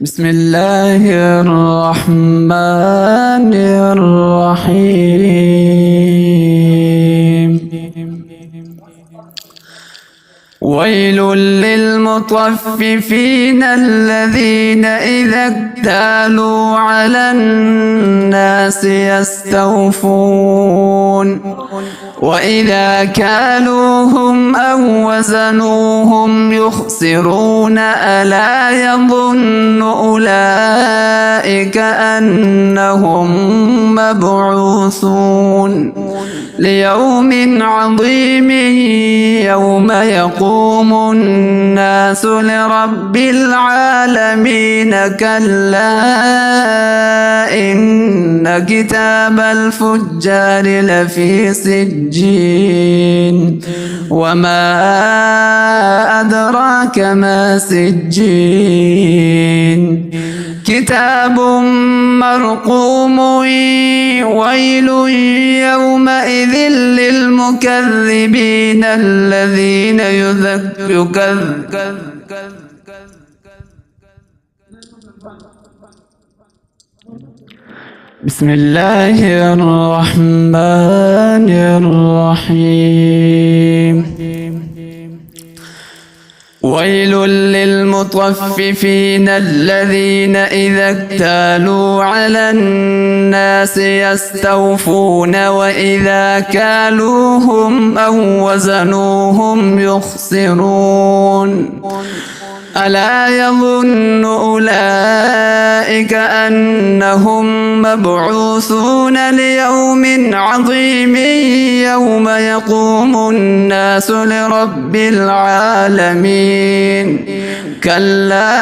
بسم الله الرحمن الرحيم. ويل للمطففين الذين إذا اكتالوا على الناس يستوفون وإذا كالوهم أو وزنوهم يخسرون ألا يظن أولئك أنهم مبعوثون ليوم عظيم يوم يقوم الناس لرب العالمين كلا إن كتاب الفجار لفي سجين وما أدراك ما سجين كتاب مرقوم ويل يومئذ للمكذبين الذين بسم الله الرحمن الرحيم. ويل للمطففين الذين إذا اكتالوا على الناس يستوفون وإذا كالوهم أو وزنوهم يخسرون ألا يظن أولئك أنهم مبعوثون ليوم عظيم يوم يقوم الناس لرب العالمين كلا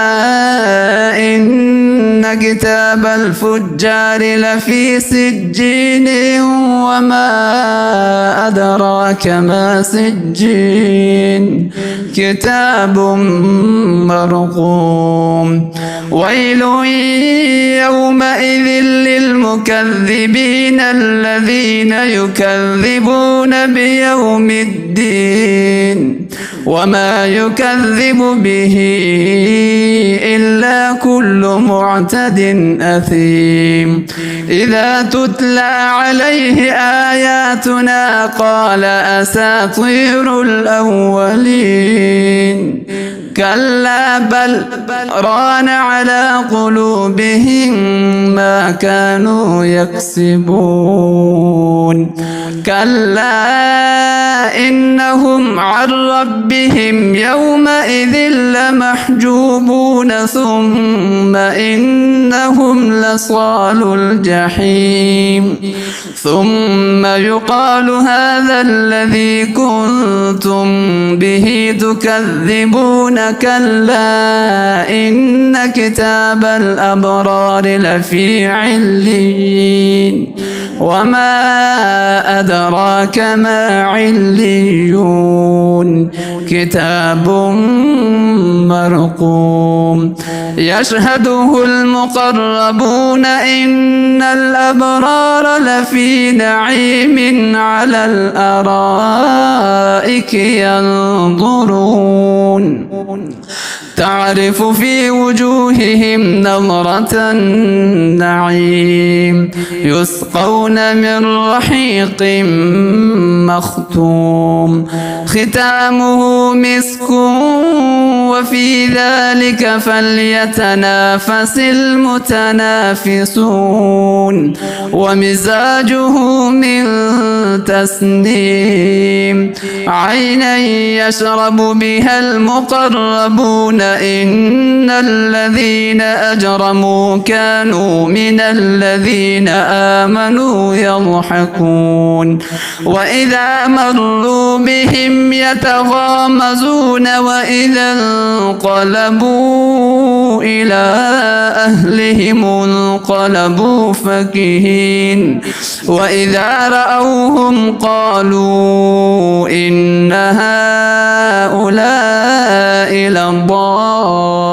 إن كتاب الفجار لفي سجين وما أدراك ما سجين كتاب مرقوم ويل يومئذ للمكذبين الذين يكذبون بيوم الدين وما يكذب به إلا كل معتد أثيم إذا تتلى عليه آياتنا قال أساطير الأولين كلا بل ران على قلوبهم ما كانوا يكسبون كلا إنهم عن ربهم يومئذ لمحجوبون ثم إنهم لصالو الجحيم ثم يقال هذا الذي كنتم به تكذبون كلا إن كتاب الأبرار لفي عليين وما أدراك ما عليون كتاب مرقوم يشهده المقربون إن الأبرار لفي نعيم على الأرائك ينظرون تعرف في وجوههم نظرة النعيم يسقون من رحيق مختوم ختامه مسك وفي ذلك فليتنافس المتنافسون ومزاجه من تسنيم عينا يشرب بها المقربون إن الذين أجرموا كانوا من الذين آمنوا يضحكون وإذا مروا بهم يتغامزون وإذا انقلبوا إلى أهلهم انقلبوا فكهين وإذا رأوهم قالوا إن هؤلاء لضالون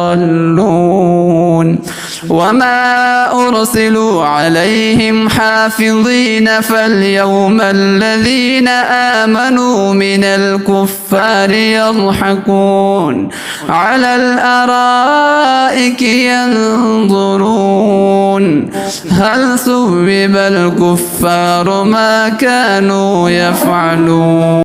وما أرسلوا عليهم حافظين فاليوم الذين آمنوا من الكفار يضحكون على الأرائك ينظرون هل ثوب الكفار ما كانوا يفعلون.